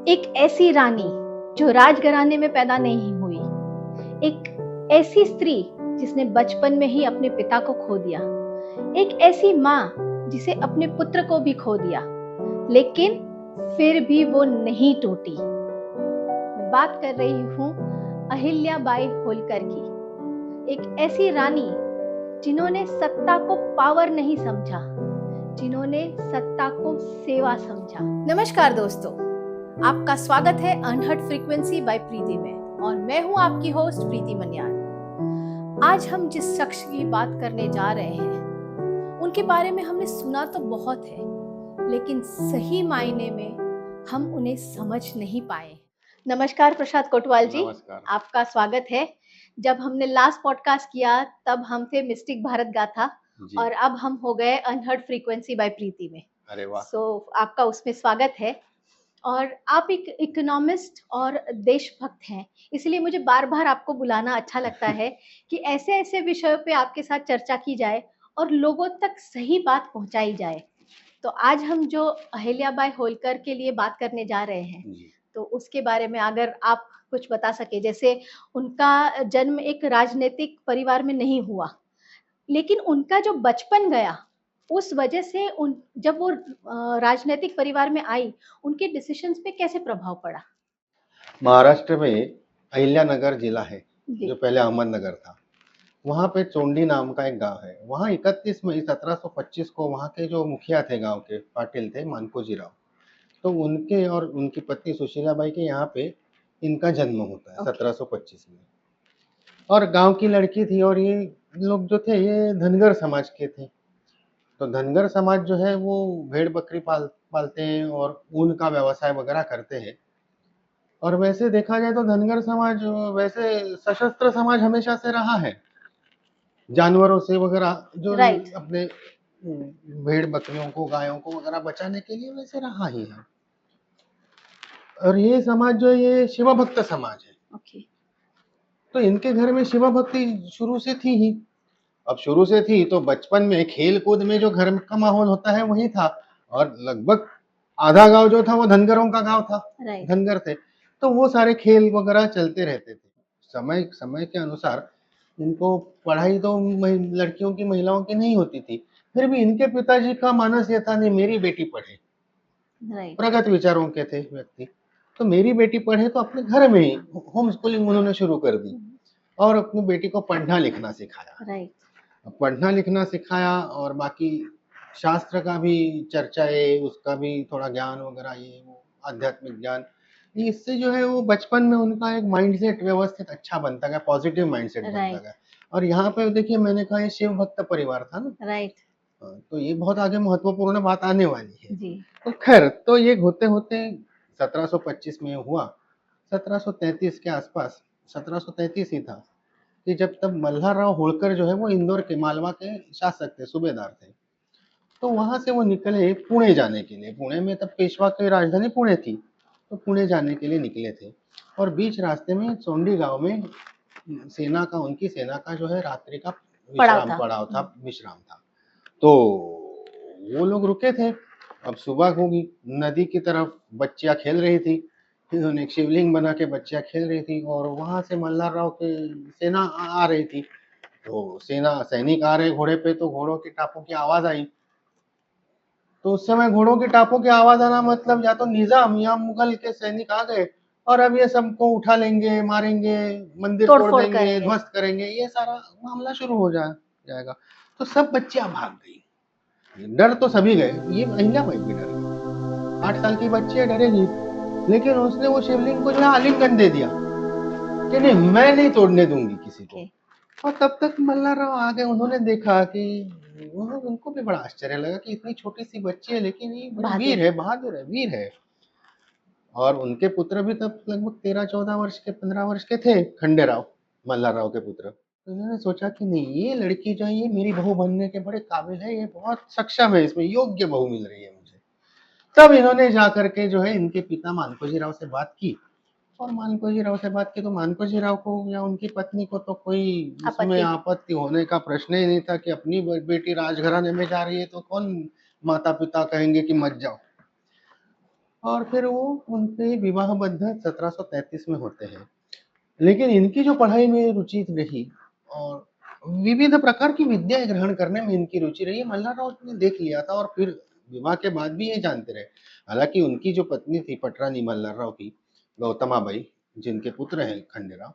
एक ऐसी रानी जो राजघराने में पैदा नहीं हुई, एक ऐसी स्त्री जिसने बचपन में ही अपने पिता को खो दिया, एक ऐसी माँ जिसे अपने पुत्र को भी खो दिया, लेकिन फिर भी वो नहीं टूटी। मैं बात कर रही हूँ अहिल्या बाई होलकर की, एक ऐसी रानी जिन्होंने सत्ता को पावर नहीं समझा, जिन्होंने सत्ता को सेवा समझा। नमस्कार दोस्तों, आपका स्वागत है अनहर्ड फ्रीक्वेंसी बाय प्रीति में और मैं हूं आपकी होस्ट प्रीति मन्याल। आज हम जिस शख्स की बात करने जा रहे हैं उनके बारे में हमने सुना तो बहुत है, लेकिन सही मायने में हम उन्हें समझ नहीं पाए। नमस्कार प्रसाद कोटवाल जी। नमस्कार। आपका स्वागत है। जब हमने लास्ट पॉडकास्ट किया तब हम थे मिस्टिक भारत गाथा और अब हम हो गए अनहर्ड फ्रीक्वेंसी बाय प्रीति में। अरे वाह। सो आपका उसमें स्वागत है। और आप एक इकोनॉमिस्ट और देशभक्त हैं, इसलिए मुझे बार बार आपको बुलाना अच्छा लगता है कि ऐसे ऐसे विषयों पे आपके साथ चर्चा की जाए और लोगों तक सही बात पहुंचाई जाए। तो आज हम जो अहिल्याबाई होलकर के लिए बात करने जा रहे हैं, तो उसके बारे में अगर आप कुछ बता सके। जैसे उनका जन्म एक राजनीतिक परिवार में नहीं हुआ, लेकिन उनका जो बचपन गया उस वजह से जब वो राजनीतिक परिवार में आई, उनके डिसीजंस पे कैसे प्रभाव पड़ा? महाराष्ट्र में अहिल्यानगर जिला है जो पहले अहमदनगर था। वहाँ पे चोंडी नाम का एक गांव है। वहाँ 31 मई 1725 को वहाँ के जो मुखिया थे, गांव के पाटिल थे मानकोजी राव, तो उनके और उनकी पत्नी सुशीलाबाई के यहाँ पे इनका जन्म होता है 1725 में। और गांव की लड़की थी और ये लोग जो थे ये धनगर समाज के थे। तो धनगर समाज जो है वो भेड़ बकरी पालते हैं और ऊन का व्यवसाय वगैरह करते हैं। और वैसे देखा जाए तो धनगर समाज वैसे सशस्त्र समाज हमेशा से रहा है, जानवरों से वगैरह जो अपने भेड़ बकरियों को गायों को वगैरह बचाने के लिए वैसे रहा ही है। और ये समाज जो ये शिव भक्त समाज है। तो इनके घर में शिव भक्ति शुरू से थी ही। अब शुरू से थी तो बचपन में खेल कूद में जो घर का माहौल होता है वही था। और लगभग आधा गांव जो था वो धनगरों का गांव था, धनगर थे, तो वो सारे खेल वगैरह चलते रहते थे। समय समय के अनुसार इनको पढ़ाई तो लड़कियों की महिलाओं की नहीं होती थी, फिर भी इनके पिताजी का मानस ये था नहीं मेरी बेटी पढ़े। प्रगत विचारों के थे व्यक्ति, तो मेरी बेटी पढ़े तो अपने घर में ही होम स्कूलिंग उन्होंने शुरू कर दी और अपनी बेटी को पढ़ना लिखना सिखाया। पढ़ना लिखना सिखाया और बाकी शास्त्र का भी चर्चा है, उसका भी थोड़ा ज्ञान वगैरह, ये वो आध्यात्मिक ज्ञान, इससे जो है वो बचपन में उनका एक माइंडसेट व्यवस्थित अच्छा बनता गया, पॉजिटिव माइंडसेट बनता गया। और यहाँ पे देखिए मैंने कहा ये शिव भक्त परिवार था ना, तो ये बहुत आगे महत्वपूर्ण बात आने वाली है जी। तो खैर, तो ये होते होते 1725 में हुआ, 1733 के आसपास, 1733 ही था कि जब तब मल्हारराव होलकर जो है वो इंदौर के मालवा के शासक थे, सूबेदार थे। तो वहां से वो निकले पुणे जाने के लिए। पुणे में तब पेशवा की राजधानी पुणे थी, तो पुणे जाने के लिए निकले थे और बीच रास्ते में चोंडी गांव में उनकी सेना का जो है रात्रि का विश्राम था। तो वो लोग रुके थे। अब सुबह होगी, नदी की तरफ बच्चियां खेल रही थी, इन्होंने एक शिवलिंग बना के बच्चियां खेल रही थी और वहां से मल्हारराव की सेना आ रही थी। तो सैनिक आ रहे घोड़े पे, तो घोड़ों की टापों की आवाज आई। तो उस समय घोड़ों की टापों की आवाज आना मतलब या तो निजाम या मुगल के सैनिक आ गए और अब ये सबको उठा लेंगे, मारेंगे, मंदिर तोड़ देंगे, ध्वस्त करेंगे, ये सारा मामला शुरू हो जाएगा। तो सब बच्चियां भाग गई। डर तो सभी गए, ये अहिल्याबाई भी डर, 8 साल की बच्ची है, डरेगी। लेकिन उसने वो शिवलिंग को जो है आलिंगन दे दिया कि नहीं, मैं नहीं तोड़ने दूंगी किसी को। और तब तक मल्हारराव आ गए। उन्होंने देखा कि उनको भी बड़ा आश्चर्य लगा कि इतनी छोटी सी बच्ची है लेकिन ये वीर है, बहादुर है, वीर है। और उनके पुत्र भी तब लगभग 13-14 वर्ष के, 15 वर्ष के थे, खंडेराव, मल्हारराव के पुत्र। तो उन्होंने सोचा कि नहीं, ये लड़की जो है ये मेरी बहू बनने के बड़े काबिल है, ये बहुत सक्षम है, इसमें योग्य बहू मिल रही है मुझे। तब इन्होंने जाकर के जो है इनके पिता मानकोजी राव से बात की और मानकोजी राव से बात की तो मानकोजी राव को या उनकी पत्नी को तो कोई इसमें आपत्ति होने का प्रश्न ही नहीं था कि अपनी बेटी राजघराने में जा रही है तो कौन माता पिता कहेंगे कि मत जाओ। और फिर वो उनके विवाहबद्ध 1733 में होते हैं। लेकिन इनकी जो पढ़ाई में रुचि रही और विविध प्रकार की विद्याएं ग्रहण करने में इनकी रुचि रही, मल्हारराव ने देख लिया था और फिर विवाह के बाद भी ये जानते रहे। हालांकि उनकी जो पत्नी थी पटरानी मल्हारराव की, गौतमाबाई, जिनके पुत्र हैं खंडेराव,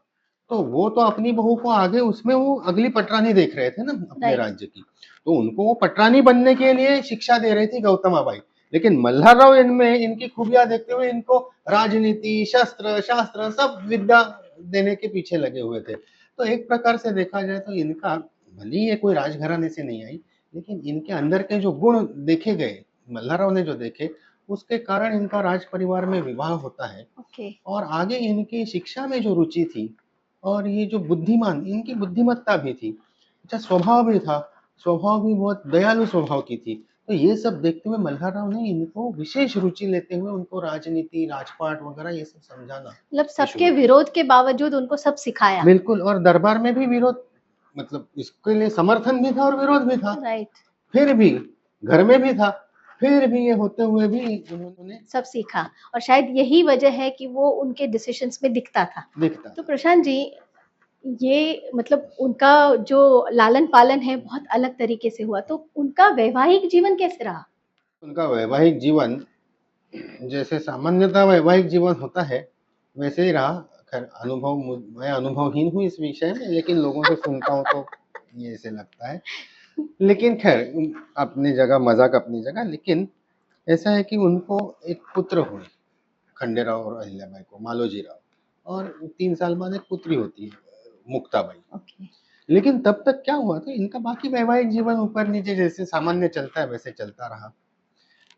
तो वो तो अपनी बहू को आगे उसमें वो अगली पटरानी देख रहे थे ना अपने राइट। राज्य की, तो उनको वो पटरानी बनने के लिए शिक्षा दे रही थी गौतमाबाई। लेकिन मल्हारराव इनमें इनकी खूबियां देखते हुए इनको राजनीति, शस्त्र शास्त्र सब विद्या देने के पीछे लगे हुए थे। तो एक प्रकार से देखा जाए तो इनका, भले ही ये कोई राजघराने से नहीं आई, लेकिन इनके अंदर के जो गुण देखे गए, मल्हारराव ने जो देखे, उसके कारण इनका राज परिवार में विवाह होता है। ओके। और आगे इनकी शिक्षा में जो रुचि थी और ये जो बुद्धिमान, इनकी बुद्धिमत्ता भी थी, अच्छा स्वभाव भी था, स्वभाव भी बहुत दयालु स्वभाव की थी। तो ये सब देखते हुए मल्हारराव ने इनको विशेष रुचि लेते हुए उनको राजनीति, राजपाट वगैरह ये सब समझाना मतलब ये सबके शुरू किया। विरोध के बावजूद उनको सब सिखाया। बिल्कुल, और दरबार में भी विरोध, मतलब इसके लिए समर्थन भी था और विरोध भी था। राइट। फिर भी घर में भी था, फिर भी ये होते हुए भी उन्होंने सब सीखा और शायद यही वजह है कि वो उनके डिसीजंस में दिखता था। देखता तो था। प्रशांत जी, ये मतलब उनका जो लालन पालन है बहुत अलग तरीके से हुआ, तो उनका वैवाहिक जीवन कैसे रहा? उनका वैवाहिक जीवन जैसे सामान्यतः वैवाहिक जीवन होता है वैसे ही रहा। खैर मैं अनुभवहीन हूँ इस विषय में, लेकिन लोगों से सुनता हूँ तो ये ऐसे लगता है। लेकिन खैर अपनी जगह, मजाक अपनी जगह, लेकिन ऐसा है कि उनको एक पुत्र हुए, खंडेराव और अहिल्याबाई को, मालोजी राव, और 3 साल बाद एक पुत्री होती है, मुक्ताबाई। ओके। लेकिन तब तक क्या हुआ था, इनका बाकी वैवाहिक जीवन ऊपर नीचे जैसे सामान्य चलता है वैसे चलता रहा।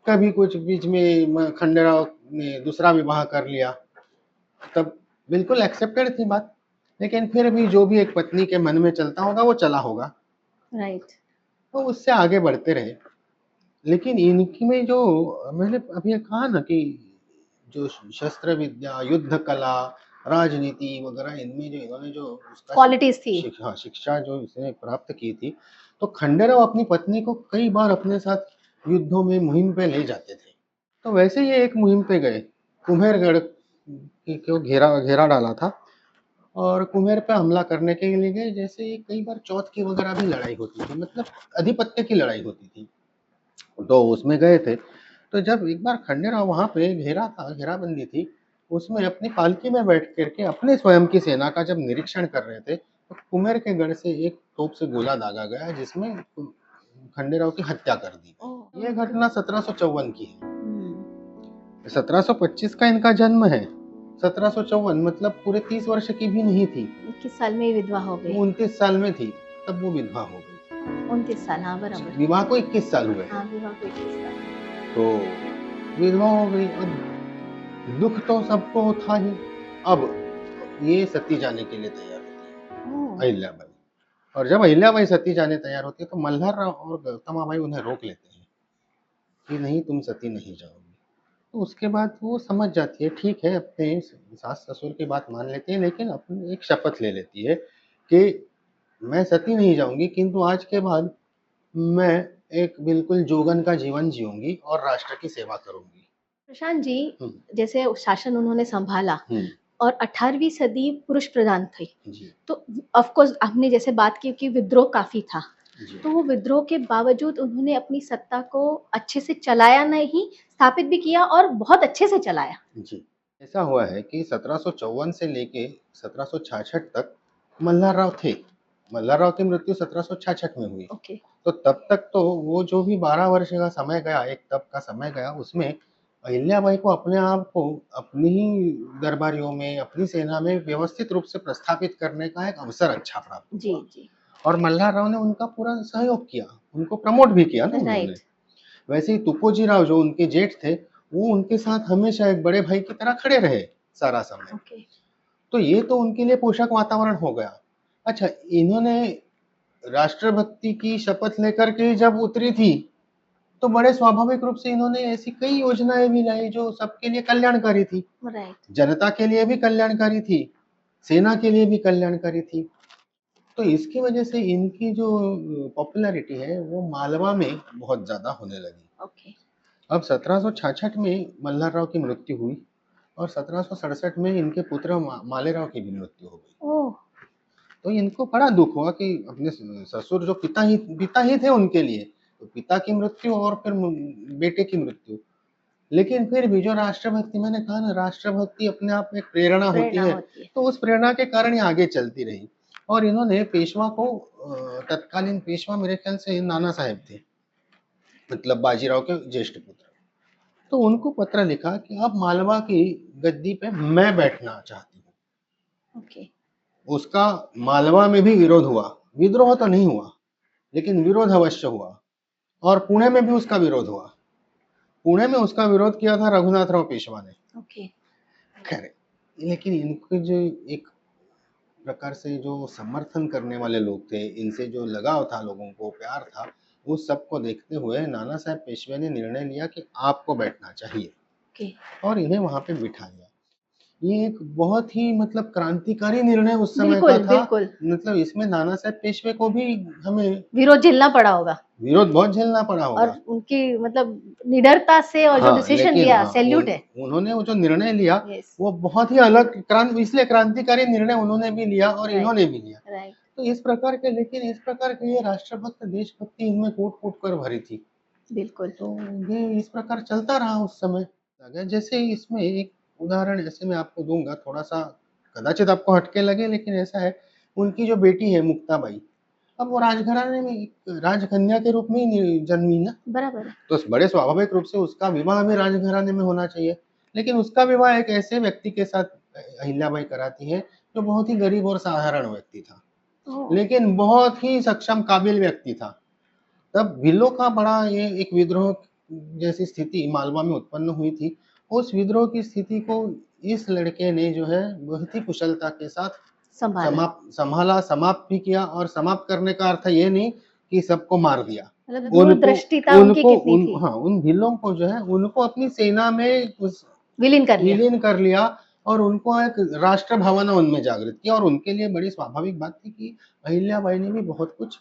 कभी कुछ बीच में खंडेराव ने दूसरा विवाह कर लिया, तब बिल्कुल एक्सेप्टेड थी बात, लेकिन फिर भी जो भी एक पत्नी के मन में चलता होगा वो चला होगा, राइट। तो उससे आगे बढ़ते रहे। लेकिन इनकी में जो मैंने अभी कहा ना कि जो शस्त्र विद्या, युद्ध कला, राजनीति वगैरह, इनमें जो इन्होंने जो उसका क्वालिटीज थी। शिक्षा जो इसने प्राप्त की थी, तो खंडेराव अपनी पत्नी को कई बार अपने साथ युद्धों में मुहिम पे ले जाते थे। तो वैसे ही एक मुहिम पे गए, कुम्हेरगढ़ को घेरा घेरा डाला था और कुम्हेर पे हमला करने के लिए गए। जैसे कई बार चौथ की वगैरह भी लड़ाई होती थी, मतलब आधिपत्य की लड़ाई होती थी, तो उसमें गए थे। तो जब एक बार खंडेराव वहां पे घेरा था, घेराबंदी थी, उसमें अपनी पालकी में बैठ करके अपने स्वयं की सेना का जब निरीक्षण कर रहे थे, तो कुमेर के गढ़ से एक तोप से गोला दागा गया जिसमें खंडेराव की हत्या कर दी। ये घटना 1754 की है। 1725 का इनका जन्म है, 1754 मतलब पूरे 30 वर्ष की भी नहीं थी। 21 साल में ही विधवा हो गई। 29 साल में थी तब वो विधवा हो गई। 29 साल, हाँ बराबर। विवाह को 21 साल हुए, हाँ, विवाह को 21 साल। तो विधवा हो गई। अब दुख तो सबको था ही। अब ये सती जाने के लिए तैयार होती है, अहिल्याबाई। और जब अहिल्याबाई सती जाने तैयार होती है तो मल्हारराव और गौतमाबाई उन्हें रोक लेते हैं कि नहीं, तुम सती नहीं जाओगी। तो उसके बाद वो समझ जाती है, ठीक है, अपने सास ससुर की बात मान लेती है, लेकिन अपनी एक शपथ ले लेती है कि मैं सती नहीं जाऊंगी, किंतु आज के बाद मैं एक बिल्कुल जोगन का जीवन जीऊंगी और राष्ट्र की सेवा करूंगी। प्रशांत जी, जैसे शासन उन्होंने संभाला हम्म, और 18वीं सदी पुरुष प्रधान थी, जी तो ऑफ कोर्स हमने जैसे बात की कि विद्रोह काफी था, जी तो वो विद्रोह के बावजूद उन्होंने अपनी सत्ता को अच्छे से चलाया, नहीं स्थापित भी किया और बहुत अच्छे से चलाया। जी। ऐसा हुआ है कि 1754 से लेके 1766 तक मल्हारराव थे। मल्हारराव की मृत्यु 1766 में हुई। ओके। तो तब तक तो वो जो भी 12 वर्ष का समय गया, एक तब का समय गया, उसमें अहिल्याबाई को अपने आप को अपनी ही दरबारियों में, अपनी सेना में व्यवस्थित रूप से प्रस्थापित करने का एक अवसर अच्छा प्राप्त जी हुआ। जी। और मल्हारराव ने उनका पूरा सहयोग किया, उनको प्रमोट भी किया ना उन्होंने। राइट। वैसे ही तुकोजी राव जो उनके जेठ थे, वो उनके साथ हमेशा एक बड़े भाई की तरह खड़े रहे सारा समय। ओके। तो ये तो उनके लिए पोषक वातावरण हो गया। अच्छा, इन्होंने राष्ट्रभक्ति की शपथ लेकर के जब उतरी थी, तो बड़े स्वाभाविक रूप से इन्होंने ऐसी कई योजनाएं भी लाई जो सबके लिए कल्याणकारी थी। राइट। जनता के लिए भी कल्याणकारी थी, सेना के लिए भी कल्याणकारी थी। तो इसकी वजह से इनकी जो पॉपुलैरिटी है वो मालवा में बहुत ज्यादा होने लगी। ओके। अब 1766 में मल्हारराव की मृत्यु हुई और 1767 में इनके पुत्र मालेराव की भी मृत्यु हो गई। ओह। तो इनको बड़ा दुख हुआ कि अपने ससुर जो पिता ही थे उनके लिए, तो पिता की मृत्यु और फिर बेटे की मृत्यु। लेकिन फिर भी जो राष्ट्रभक्ति, मैंने कहा ना, राष्ट्रभक्ति अपने आप में एक प्रेरणा होती प्रेरणा है, होती है। तो उस प्रेरणा के कारण ही आगे चलती रही। और इन्होंने पेशवा को, तत्कालीन पेशवा मेरे ख्याल से नाना साहेब थे, मतलब बाजीराव के ज्येष्ठ पुत्र, तो उनको पत्र लिखा कि अब मालवा की गद्दी पे मैं बैठना चाहती हूँ। ओके। उसका मालवा में भी विरोध हुआ, विद्रोह तो नहीं हुआ लेकिन विरोध अवश्य हुआ, और पुणे में भी उसका विरोध हुआ। पुणे में उसका विरोध किया था रघुनाथराव पेशवा ने। ओके। खैर, लेकिन इनके जो एक प्रकार से जो समर्थन करने वाले लोग थे, इनसे जो लगाव था, लोगों को प्यार था, उस सब को देखते हुए नाना साहब पेशवे ने निर्णय लिया कि आपको बैठना चाहिए, ओके। और इन्हें वहां पे बिठा दिया। ये एक बहुत ही मतलब क्रांतिकारी निर्णय उस समय का बिल्कुल था। बिल्कुल। मतलब इसमें नाना साहब पेशवे को भी हमें विरोध झेलना पड़ा होगा, विरोध बहुत झेलना पड़ा और होगा। उनकी मतलब निडरता से और जो हाँ, डिसीजन लेकिन लिया, हाँ, सैल्यूट है। उन्होंने वो जो निर्णय लिया, यस। वो बहुत ही अलग इसलिए क्रांतिकारी निर्णय उन्होंने भी लिया और राइट। इन्होंने भी लिया। राइट। तो इस प्रकार के, लेकिन इस प्रकार के ये राष्ट्रभक्त देशभक्ति इनमें कूट-कूट कर भरी थी। बिल्कुल। तो ये इस प्रकार चलता रहा उस समय। अगर जैसे इसमें एक उदाहरण जैसे मैं आपको दूँगा, थोड़ा-सा कदाचित आपको हटके लगे, लेकिन ऐसा है, उनकी जो बेटी है मुक्ताबाई, अब वो राजघराने में एक राजकन्या के रूप में ही जन्मी ना, बराबर है। तो बड़े स्वाभाविक रूप से उसका विवाह भी राजघराने में होना चाहिए। लेकिन उसका विवाह एक ऐसे व्यक्ति के साथ अहिल्याबाई कराती है जो बहुत ही गरीब और साधारण व्यक्ति था, ओह। लेकिन बहुत ही सक्षम काबिल व्यक्ति था। तब भीलों का बड़ा ये एक विद्रोह जैसी स्थिति मालवा में उत्पन्न हुई थी। उस विद्रोह की स्थिति को इस लड़के ने जो है बहुत ही कुशलता के साथ संभाला। संभाला, समाप्त भी किया, और समाप्त करने का अर्थ ये नहीं कि सबको मार दिया। मतलब उनको दूरदृष्टिता उनकी उनको कितनी उन थी। हाँ, उन भीलों को जो है उनको अपनी सेना में विलीन कर लिया। विलीन कर लिया, और उनको एक राष्ट्र भावना उनमें जागृत किया। और उनके लिए बड़ी स्वाभाविक बात थी कि अहिल्याबाई ने भी बहुत कुछ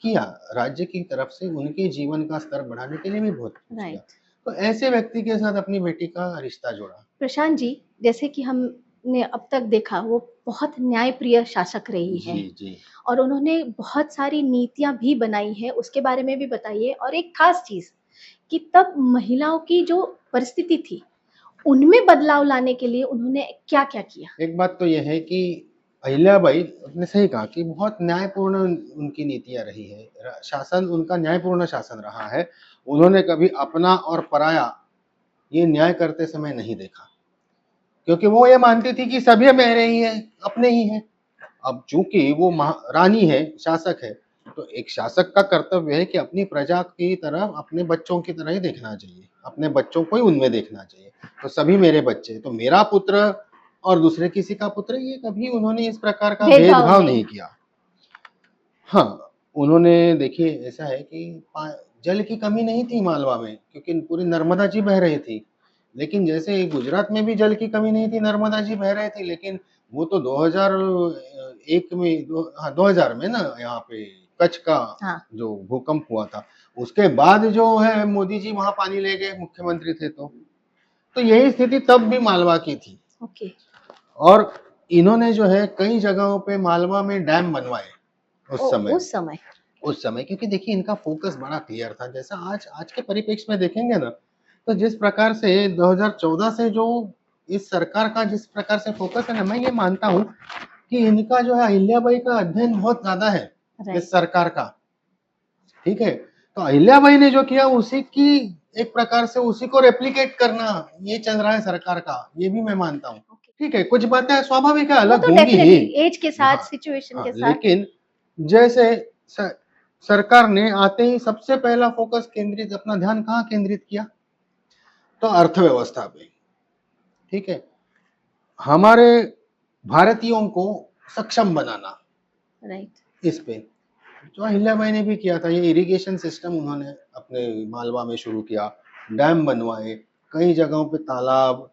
किया, राज्य की तरफ से उनके जीवन का स्तर बढ़ाने के लिए भी बहुत कुछ किया। राइट। तो ऐसे व्यक्ति के साथ अपनी बेटी का रिश्ता जोड़ा। प्रशांत जी, जैसे कि हमने अब तक देखा, वो बहुत न्यायप्रिय शासक रही जी, हैं, जी। और उन्होंने बहुत सारी नीतियाँ भी बनाई हैं, उसके बारे में भी बताइए। और एक खास चीज़ कि तब महिलाओं की जो परिस्थिति थी, उनमें बदलाव लाने के लिए उन्होंने क्या-क्या किया? एक बात तो यह है कि अहिल्याबाई, आपने सही कहा कि बहुत न्यायपूर्ण उनकी नीतियाँ रही है। शासन उनका न्यायपूर्ण शासन रहा है। उन्होंने कभी अपना और पराया ये न्याय करते समय नहीं देखा, क्योंकि वो ये मानती थी कि सभी मेरे ही हैं, अपने ही हैं। अब चूंकि वो रानी है, शासक है, तो एक शासक का कर्तव्य है कि अपनी प्रजा की तरह, अपने बच्चों की तरह ही देखना चाहिए, अपने बच्चों को ही उनमें देखना चाहिए। तो सभी मेरे बच्चे, तो मेरा पुत्र और दूसरे किसी का पुत्र, ये कभी उन्होंने इस प्रकार का भेदभाव नहीं किया। हाँ, उन्होंने, देखिए ऐसा है कि जल की कमी नहीं थी मालवा में, क्योंकि पूरी नर्मदा जी बह रही थी। लेकिन जैसे गुजरात में भी जल की कमी नहीं थी, नर्मदा जी बह रही थी, लेकिन वो तो 2001 में 2000 में ना, यहाँ पे कच्छ का हाँ। जो भूकंप हुआ था, उसके बाद जो है मोदी जी वहां पानी ले गए, मुख्यमंत्री थे तो यही स्थिति तब भी मालवा की थी। ओके। और इन्होंने जो है कई जगहों पे मालवा में डैम बनवाए उस समय। उस समय क्योंकि देखिए इनका फोकस बड़ा क्लियर था। जैसा आज के परिप्रेक्ष्य में देखेंगे ना, तो जिस प्रकार से 2014 से जो इस सरकार का जिस प्रकार से फोकस है ना, मैं ये मानता हूँ कि इनका जो है अहिल्याबाई का अध्ययन बहुत ज्यादा है इस सरकार का। ठीक है, तो अहिल्याबाई ने जो किया उसी की एक प्रकार से उसी को रेप्लिकेट करना ये चल रहा है सरकार का, ये भी मैं मानता हूँ। ठीक है, कुछ बातें स्वाभाविक है, अलग होंगी ही एज के साथ, हाँ, सिचुएशन के साथ। लेकिन जैसे सरकार ने आते ही सबसे पहला फोकस केंद्रित, अपना ध्यान कहाँ केंद्रित किया, तो अर्थव्यवस्था पे। ठीक है, हमारे भारतीयों को सक्षम बनाना, राइट। इस पे जो अहिल्याबाई ने भी किया था। ये इरिगेशन सिस्टम उन्होंने अपने मालवा में शुरू किया, डैम बनवाए, कई जगहों पे तालाब,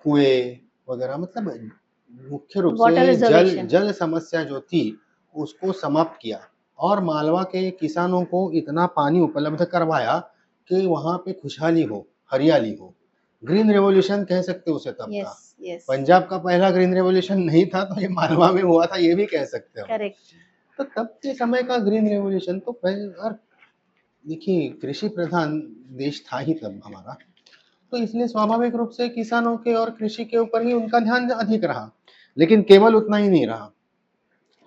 कुएं वगैरह, मतलब मुख्य रूप से जल समस्या जो थी उसको समाप्त किया, और मालवा के किसानों को इतना पानी उपलब्ध करवाया कि वहां पे खुशहाली हो, हरियाली हो। ग्रीन रेवोल्यूशन कह सकते हो उसे तब था। यस यस पंजाब का पहला ग्रीन रेवोल्यूशन नहीं था तो ये मालवा में हुआ था, ये भी कह सकते हो। करेक्ट। तो तब के समय का ग्रीन रेवोल्यूशन तो पहले, और देखिए कृषि प्रधान देश था ही तब हमारा, तो इसलिए स्वाभाविक रूप से किसानों के और कृषि के ऊपर ही उनका ध्यान अधिक रहा। लेकिन केवल उतना ही नहीं रहा,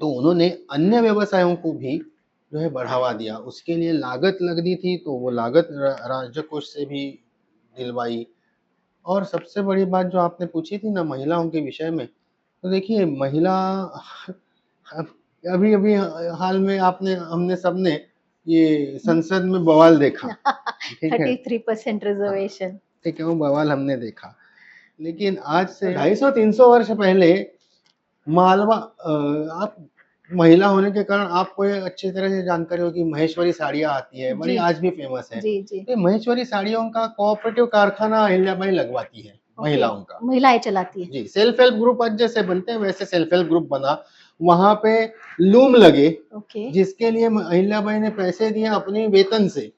तो उन्होंने अन्य व्यवसायों को भी जो है बढ़ावा दिया। उसके लिए लागत लगती थी तो वो लागत राज्य कोष से भी दिलवाई। और सबसे बड़ी बात जो आपने पूछी थी ना महिलाओं के विषय में, तो देखिए महिला अभी अभी हाल में आपने हमने सबने ये संसद में बवाल देखा, ठीक है। 33% हाँ, रिजर्वेशन। ठीक है, वो बवाल हमने देखा। लेकिन आज से 250-300 वर्ष पहले मालवा आप महिला होने के कारण आपको ये अच्छी तरह से जानकारी होगी, महेश्वरी साड़ियाँ आती है, बड़ी जी आज भी फेमस है। जी जी। ये महेश्वरी साड़ियों का कोऑपरेटिव कारखाना अहिल्याबाई लगवाती है, ओके, महिलाओं का। महिलाएं चलाती है। जी, सेल्फ हेल्प ग्रुप आज जैसे बनते हैं वैसे सेल्फ हेल्प ग्रुप बना। वहां पे लूम लगे, ओके। जिसके लिए अहिल्याबाई ने पैसे दिए अपने वेतन से,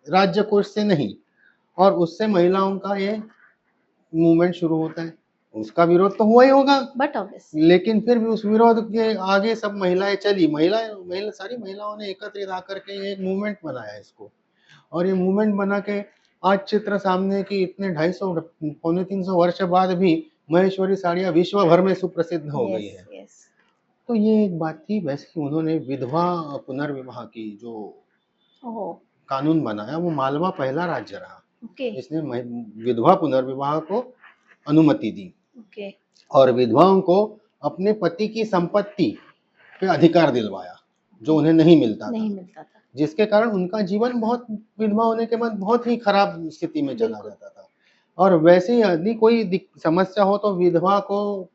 राज्य कोष से नहीं। और उससे महिलाओं का ये मूवमेंट शुरू होता है। उसका विरोध तो हुआ ही होगा, बट ऑब्वियस। लेकिन फिर भी उस विरोध के आगे सब महिलाएं चली। सारी महिलाओं ने एकत्रित आकर के एक मूवमेंट बनाया इसको। और ये मूवमेंट बना के आज चित्र सामने की इतने 250 पौने 300 वर्ष बाद भी महेश्वरी साड़ियाँ विश्व भर में सुप्रसिद्ध हो गई यस है। यस। तो ये एक बात थी। वैसे उन्होंने विधवा पुनर्विवाह की जो ओह। कानून बनाया, वो मालवा पहला राज्य रहा ओके इसने विधवा पुनर्विवाह को अनुमति दी ओके। और विधवाओं को अपने पति की संपत्ति पे अधिकार दिलवाया, जो उन्हें नहीं मिलता था। नहीं मिलता था। जिसके कारण उनका जीवन बहुत, विधवा होने के बाद बहुत ही खराब स्थिति में चला बिल्कुल। जाता था। और वैसे ही यदि कोई समस्या हो तो विधवा को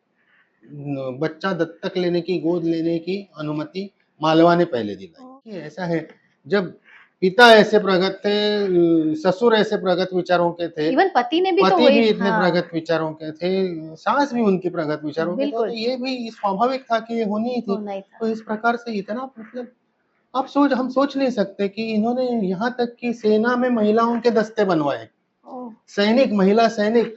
बच्चा दत्तक लेने की, गोद लेने की अनुमति मालवा ने पहले दिलाई। ये ऐसा है, जब पिता ऐसे प्रगत थे, ससुर ऐसे प्रगत विचारों के थे, इवन पति ने भी तो पति वही। भी इतने हाँ प्रगत विचारों के थे, सास भी उनकी प्रगत विचारों के थे, तो बिल्कुल, ये भी स्वाभाविक था कि ये होनी ही थी। होना ही था। तो इस प्रकार से इतना मतलब हम सोच नहीं सकते कि इन्होंने यहाँ तक कि सेना में महिलाओं के दस्ते बनवाए, ओह। सैनिक, महिला सैनिक।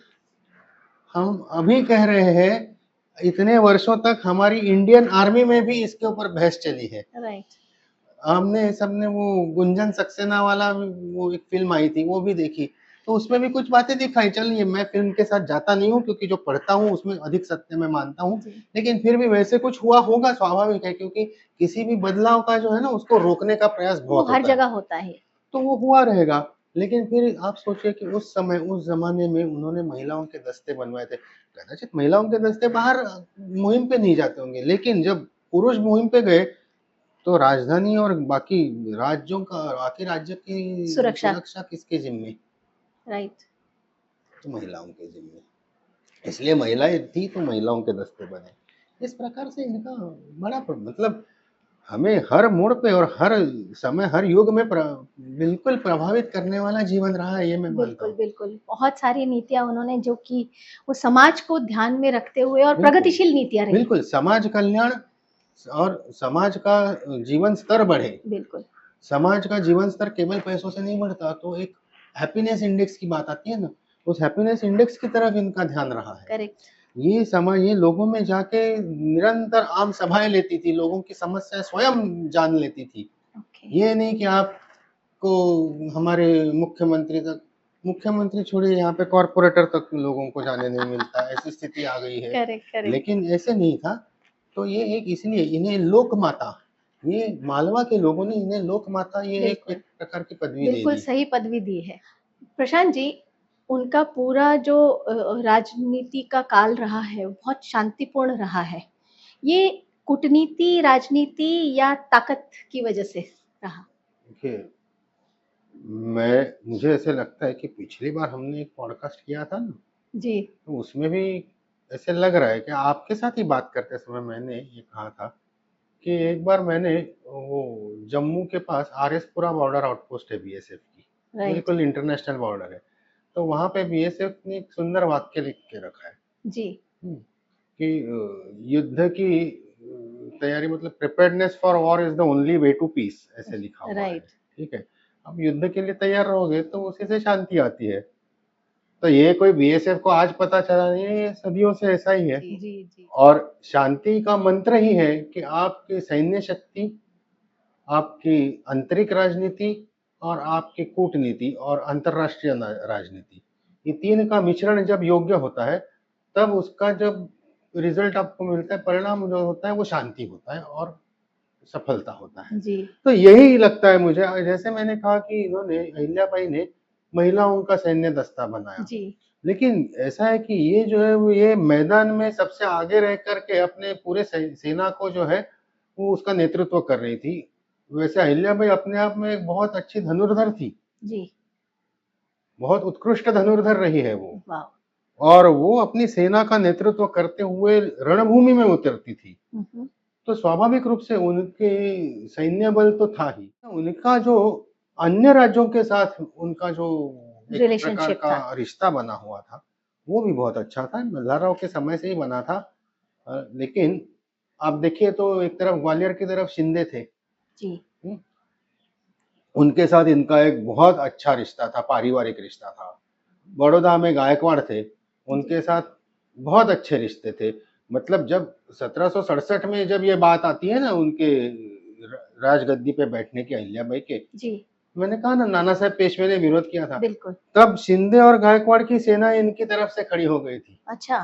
हम अभी कह रहे हैं, इतने वर्षों तक हमारी इंडियन आर्मी में भी इसके ऊपर बहस चली है। राइट। हमने सबने वो गुंजन सक्सेना वाला वो एक फिल्म आई थी, वो भी देखी, तो उसमें भी कुछ बातें दिखाई। चलिए मैं फिल्म के साथ जाता नहीं हूँ क्योंकि जो पढ़ता हूँ उसमें अधिक सत्य मैं मानता हूँ, जी लेकिन फिर भी वैसे कुछ हुआ होगा, स्वाभाविक है, क्योंकि किसी भी बदलाव का जो है ना उसको रोकने का प्रयास वो बहुत हर होता है, जगह होता है। तो वो हुआ रहेगा। लेकिन फिर आप सोचिए कि उस समय, उस जमाने में उन्होंने महिलाओं के दस्ते बनवाए थे। कदाचित महिलाओं के दस्ते बाहर मुहिम पे नहीं जाते होंगे, लेकिन जब पुरुष मुहिम पे गए तो राजधानी और बाकी राज्यों का, बाकी राज्य की सुरक्षा। सुरक्षा किसके जिम्मे? राइट। तो महिलाओं के जिम्मे। इसलिए महिलाएं थी तो महिलाओं के दस्ते बने। इस प्रकार से इनका बड़ा मतलब हमें हर मोड़ पे और हर समय, हर युग में बिल्कुल प्रभावित करने वाला जीवन रहा है, ये मैं मानता बिल्कुल हूँ। बिल्कुल, बहुत सारी नीतियां उन्होंने जो की, वो समाज को ध्यान में रखते हुए, और बिल्कुल, प्रगतिशील नीतियां रही। बिल्कुल समाज कल्याण और समाज का जीवन स्तर बढ़े। बिल्कुल। समाज का जीवन स्तर केवल पैसों से नहीं बढ़ता, तो एक हैप्पीनेस इंडेक्स की बात आती है ना, उस हैप्पीनेस इंडेक्स की तरफ इनका ध्यान रहा है। करेक्ट। ये लोगों में जाके निरंतर आम सभाएं लेती थी, लोगों की समस्या स्वयं जान लेती थी। ओके। ये नहीं कि आपको हमारे मुख्यमंत्री छोड़िए, यहाँ पे कॉर्पोरेटर तक लोगों को जाने नहीं मिलता, ऐसी स्थिति आ गई है। Correct correct. लेकिन ऐसे नहीं था। तो ये एक, इसलिए इन्हें लोक माता, ये मालवा के लोगों ने इन्हें लोक माता, ये एक बिल्कुल प्रकार की पदवी दे बिल्कुल दी। सही पदवी दी है। प्रशांत जी, उनका पूरा जो राजनीति का काल रहा है, वो बहुत शांतिपूर्ण रहा है। ये कूटनीति, राजनीति या ताकत की वजह से रहा? देखिए, मुझे ऐसे लगता है कि पिछली बार हमने एक पॉडकास्ट किया था ना, जी तो उसमें भी ऐसे लग रहा है कि आपके साथ ही बात करते समय मैंने ये कहा था कि एक बार मैंने वो जम्मू के पास आरएसपुरा बॉर्डर आउटपोस्ट है बीएसएफ की, राइट। बिल्कुल इंटरनेशनल बॉर्डर है, तो वहां पे बीएसएफ ने एक सुंदर वाक्य लिख के रखा है जी कि युद्ध की तैयारी, मतलब preparedness for war is the only way to peace, ऐसे लिखा हुआ है। राइट। ठीक है, अब युद्ध के लिए तैयार रहोगे तो उसी से शांति आती है। तो ये कोई बीएसएफ को आज पता चला नहीं है, ये सदियों से ऐसा ही है। जी जी और शांति का मंत्र ही है कि आपकी सैन्य शक्ति, आपकी आंतरिक राजनीति और आपकी कूटनीति और अंतरराष्ट्रीय राजनीति, ये तीन का मिश्रण जब योग्य होता है, तब उसका जब रिजल्ट आपको मिलता है, परिणाम जो होता है वो शांति होता है और सफलता होता है। जी तो यही लगता है मुझे। जैसे मैंने कहा कि इन्होंने, अहिल्याबाई ने महिलाओं का सैन्य दस्ता बनाया, जी लेकिन ऐसा है कि ये जो है वो ये मैदान में सबसे आगे रह करके अपने पूरे सेना को जो है वो उसका नेतृत्व कर रही थी। वैसे अहिल्याबाई अपने आप में एक बहुत अच्छी धनुर्धर थी, जी बहुत उत्कृष्ट धनुर्धर रही है वो, वाह और वो अपनी सेना का नेतृत्व करते हुए रणभूमि में उतरती थी। तो स्वाभाविक रूप से उनके सैन्य बल तो था ही, उनका जो अन्य राज्यों के साथ उनका जो एक प्रकार रिलेशनशिप का था। रिश्ता बना हुआ था वो भी बहुत अच्छा था, मल्हारराव के समय से ही बना था। लेकिन आप देखिए तो एक तरफ ग्वालियर की तरफ शिंदे थे, जी उनके साथ इनका एक बहुत अच्छा रिश्ता था, पारिवारिक रिश्ता था। बड़ौदा में गायकवाड़ थे, उनके साथ बहुत अच्छे रिश्ते थे। मतलब जब 1767 में जब ये बात आती है ना उनके राजगद्दी पे बैठने की अहिल्याबाई के, जी मैंने कहा ना नाना साहब पेशवे ने विरोध किया था, बिल्कुल तब शिंदे और गायकवाड़ की सेना इनकी तरफ से खड़ी हो गई थी। अच्छा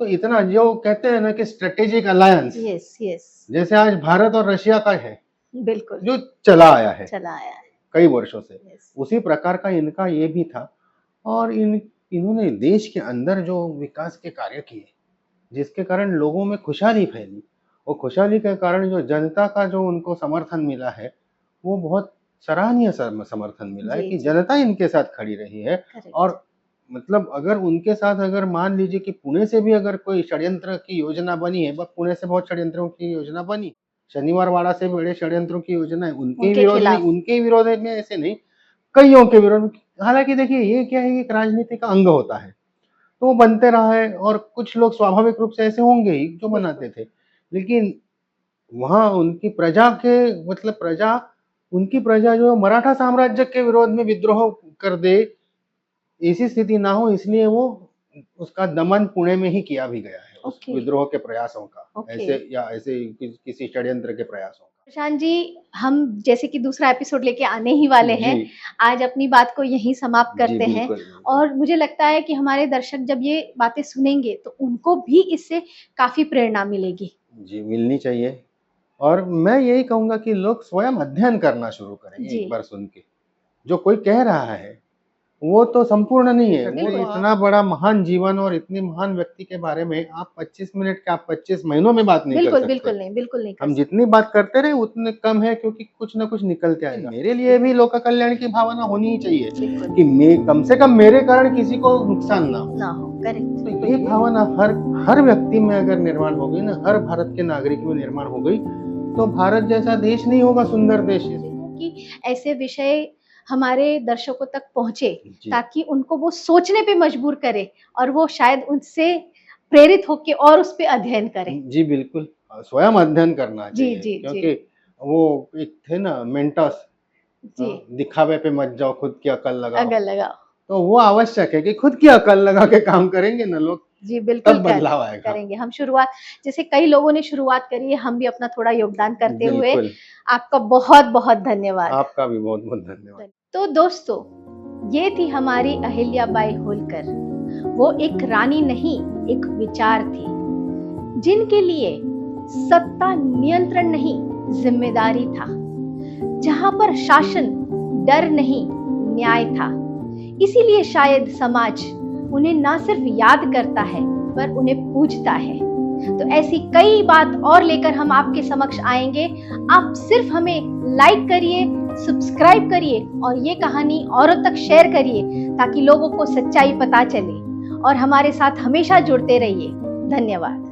तो इतना जो कहते हैं ना कि स्ट्रेटेजिक अलायंस, यस यस जैसे आज भारत और रशिया का है, बिल्कुल जो चला आया है चला आया है। कई वर्षों से, यस उसी प्रकार का इनका ये भी था। और इन्होंने देश के अंदर जो विकास के कार्य किए, जिसके कारण लोगों में खुशहाली फैली, और खुशहाली के कारण जो जनता का जो उनको समर्थन मिला है, वो बहुत सराहनीय समर्थन मिला है जी कि जी जनता इनके साथ खड़ी रही है। करेक्ट और मतलब अगर उनके साथ अगर मान लीजिए कि पुणे से भी अगर कोई षड्यंत्र की योजना बनी है, पुणे से बहुत षड्यंत्रों की योजना बनी, शनिवार वाड़ा से बड़े षड्यंत्रों की योजना है, उनके विरोध में ऐसे नहीं, कईयों के विरोध में। हालांकि देखिए ये क्या है, एक राजनीति का अंग होता है, तो वो बनते रहा है, और कुछ लोग स्वाभाविक रूप से ऐसे होंगे ही जो बनाते थे। लेकिन वहां उनकी प्रजा के, मतलब उनकी प्रजा जो मराठा साम्राज्य के विरोध में विद्रोह कर दे, ऐसी स्थिति ना हो, इसलिए वो उसका दमन पुणे में ही किया भी गया है, उस ओके विद्रोह के प्रयासों का, ओके ऐसे या ऐसे किसी षड्यंत्र के प्रयासों का। प्रशांत जी, हम जैसे कि दूसरा एपिसोड लेके आने ही वाले हैं, जी आज अपनी बात को यहीं समाप्त जी करते हैं। बिल्कुल बिल्कुल। और मुझे लगता है कि हमारे दर्शक जब ये बातें सुनेंगे तो उनको भी इससे काफी प्रेरणा मिलेगी। जी मिलनी चाहिए। और मैं यही कहूंगा कि लोग स्वयं अध्ययन करना शुरू करें। जी एक बार सुन के जो कोई कह रहा है वो तो संपूर्ण नहीं है। वो बिल्कुल। इतना बड़ा महान जीवन और इतनी महान व्यक्ति के बारे में आप 25 मिनट के, आप 25 महीनों में बात नहीं कर बिल्कुल सकते। बिल्कुल नहीं कर हम सकते। जितनी बात करते रहे उतने कम है, क्योंकि कुछ ना कुछ निकलते आएगा। मेरे लिए भी लोक कल्याण की भावना होनी ही चाहिए बिल्कुल कि मैं कम से कम मेरे कारण किसी को नुकसान ना हो। ना हो, करेक्ट। तो ये भावना हर व्यक्ति में अगर निर्माण हो गई ना, हर भारत के नागरिक में निर्माण हो गई, तो भारत जैसा देश नहीं होगा सुंदर देश। कि ऐसे विषय हमारे दर्शकों तक पहुंचे जी ताकि उनको वो सोचने पे मजबूर करे और वो शायद उनसे प्रेरित होके और उस पे अध्ययन करें। जी बिल्कुल, स्वयं अध्ययन करना जी चाहिए। जी क्योंकि जी वो एक थे ना मेंटस, जी दिखावे पे मत जाओ, खुद की अकल लगाओ। अगर लगाओ। तो वो आवश्यक है कि खुद की अकल लगा के काम करेंगे ना लोग, जी बिल्कुल तब बदलाव आएगा। करेंगे। हम शुरुआत, जैसे कई लोगों ने शुरुआत करी है, हम भी अपना थोड़ा योगदान करते हुए बिल्कुल, आपका बहुत बहुत धन्यवाद। आपका भी बहुत बहुत धन्यवाद। तो दोस्तों, ये थी हमारी अहिल्याबाई होलकर। वो एक रानी नहीं, एक विचार थी, जिनके लिए सत्ता नियंत्रण नहीं, जिम्मेदारी था। जहां पर शासन डर नहीं, न्याय था। इसीलिए शायद समाज उन्हें ना सिर्फ याद करता है पर उन्हें पूजता है। तो ऐसी कई बात और लेकर हम आपके समक्ष आएंगे। आप सिर्फ हमें लाइक करिए, सब्सक्राइब करिए और ये कहानी औरों तक शेयर करिए ताकि लोगों को सच्चाई पता चले। और हमारे साथ हमेशा जुड़ते रहिए। धन्यवाद।